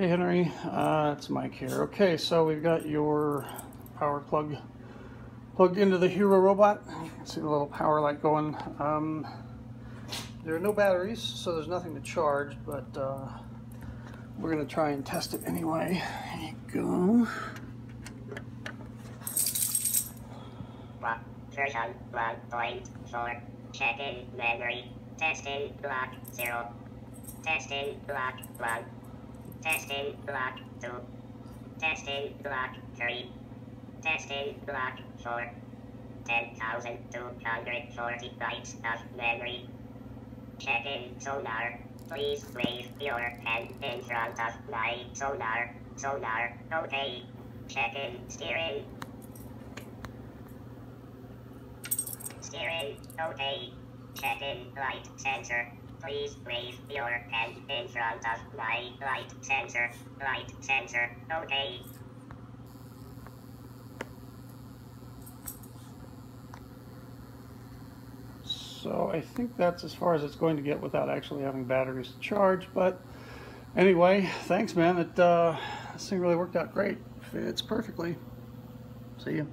Hey Henry, it's Mike here. Okay, so we've got your power plug plugged into the Hero robot. You can see the little power light going. There are no batteries, so there's nothing to charge, but we're going to try and test it anyway. Here you go. Version 1.4. Check-in memory. Testing block 0. Testing block 1. Testing block 2. Testing block 3. Testing block 4. 10,240 bytes of memory. Check-in sonar. Please leave your pen in front of my sonar. Sonar. Okay. Check-in steering. Steering. Okay. Check-in light sensor. Please leave your pen in front of my light sensor. Light sensor. Okay. So I think that's as far as it's going to get without actually having batteries to charge. But anyway, thanks man. This thing really worked out great. Fits perfectly. See you.